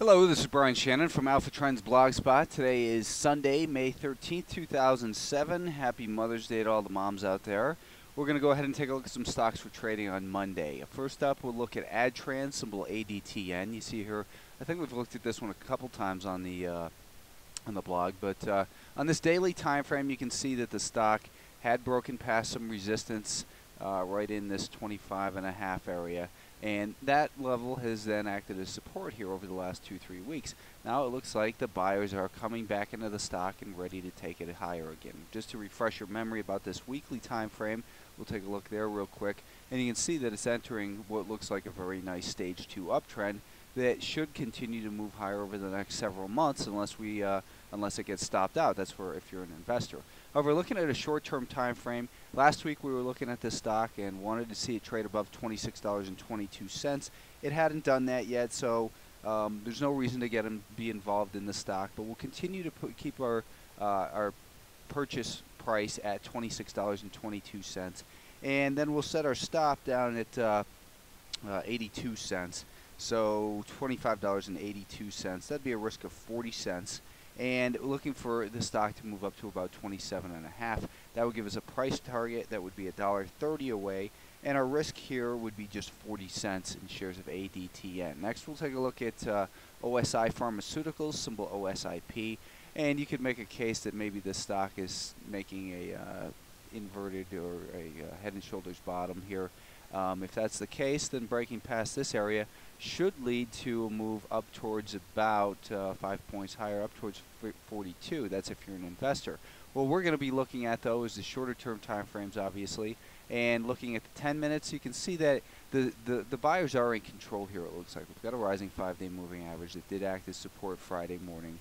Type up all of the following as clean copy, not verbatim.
Hello, this is Brian Shannon from Alpha Trends Blogspot. Today is Sunday, May 13th, 2007. Happy Mother's Day to all the moms out there. We're going to go ahead and take a look at some stocks for trading on Monday. First up, we'll look at Adtran, symbol ADTN. You see here, I think we've looked at this one a couple times on the blog, but on this daily time frame, you can see that the stock had broken past some resistance right in this 25.5 area. And that level has then acted as support here over the last 2-3 weeks. Now it looks like the buyers are coming back into the stock and ready to take it higher again. Just to refresh your memory about this weekly time frame, we'll take a look there real quick. And you can see that it's entering what looks like a very nice stage 2 uptrend that should continue to move higher over the next several months unless it gets stopped out. That's for if you're an investor. However, looking at a short-term time frame, last week we were looking at this stock and wanted to see it trade above $26.22. It hadn't done that yet, so there's no reason to be involved in the stock. But we'll continue to keep our purchase price at $26.22, and then we'll set our stop down at 82 cents. So $25.82. That'd be a risk of 40 cents. And looking for the stock to move up to about 27.5. That would give us a price target that would be $1.30 away, and our risk here would be just 40 cents in shares of ADTN. Next, we'll take a look at OSI Pharmaceuticals, symbol OSIP, and you could make a case that maybe this stock is making a inverted or a head and shoulders bottom here. If that's the case, then breaking past this area should lead to a move up towards about 5 points higher, up towards 42. That's if you're an investor. What we're going to be looking at, though, is the shorter term time frames, obviously. And looking at the 10 minutes, you can see that the buyers are in control here, it looks like. We've got a rising 5-day moving average that did act as support Friday morning.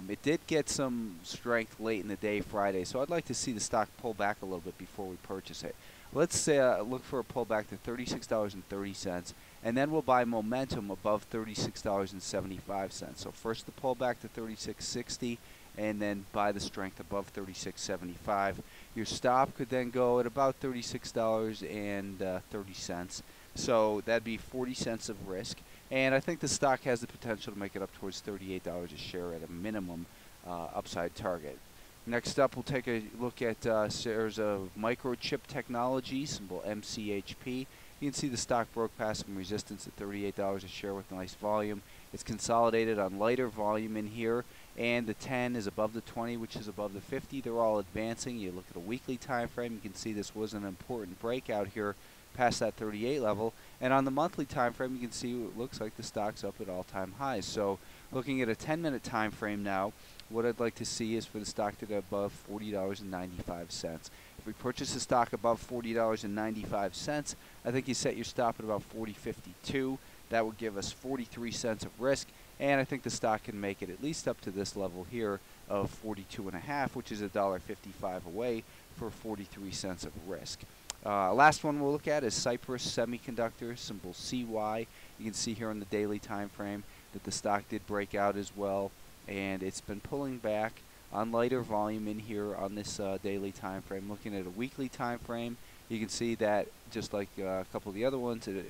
It did get some strength late in the day Friday, so I'd like to see the stock pull back a little bit before we purchase it. Let's look for a pullback to $36.30, and then we'll buy momentum above $36.75. So first the pullback to $36.60, and then buy the strength above $36.75. Your stop could then go at about $36.30. So that'd be 40 cents of risk. And I think the stock has the potential to make it up towards $38 a share at a minimum upside target. Next up, we'll take a look at shares of Microchip Technology, symbol MCHP. You can see the stock broke past some resistance at $38 a share with nice volume. It's consolidated on lighter volume in here, and the 10 is above the 20, which is above the 50. They're all advancing. You look at a weekly time frame, you can see this was an important breakout here past that 38 level. And on the monthly time frame, you can see it looks like the stock's up at all-time highs. So looking at a 10-minute time frame now, what I'd like to see is for the stock to go above $40.95. If we purchase the stock above $40.95, I think you set your stop at about $40.52. That would give us 43 cents of risk, and I think the stock can make it at least up to this level here of 42.5, which is $1.55 away for 43 cents of risk. Last one we'll look at is Cypress Semiconductor, symbol CY. You can see here on the daily time frame that the stock did break out as well, and it's been pulling back on lighter volume in here on this daily time frame. Looking at a weekly time frame, you can see that just like a couple of the other ones, it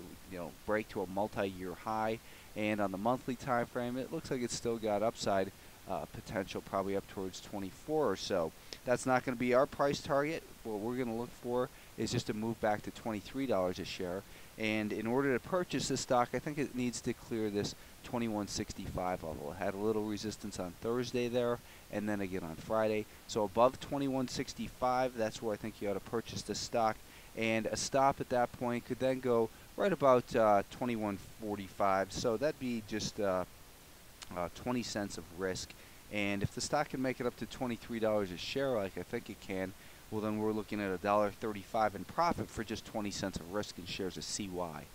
break to a multi-year high. And on the monthly time frame, it looks like it's still got upside potential, probably up towards 24 or so. That's not going to be our price target. What we're going to look for is just to move back to $23 a share. And in order to purchase this stock, I think it needs to clear this 21.65 level. It had a little resistance on Thursday there, and then again on Friday. So above 21.65, that's where I think you ought to purchase this stock. And a stop at that point could then go right about 21.45. So that'd be just 20 cents of risk. And if the stock can make it up to $23 a share, like I think it can, well then we're looking at $1.35 in profit for just 20 cents of risk in shares of CY.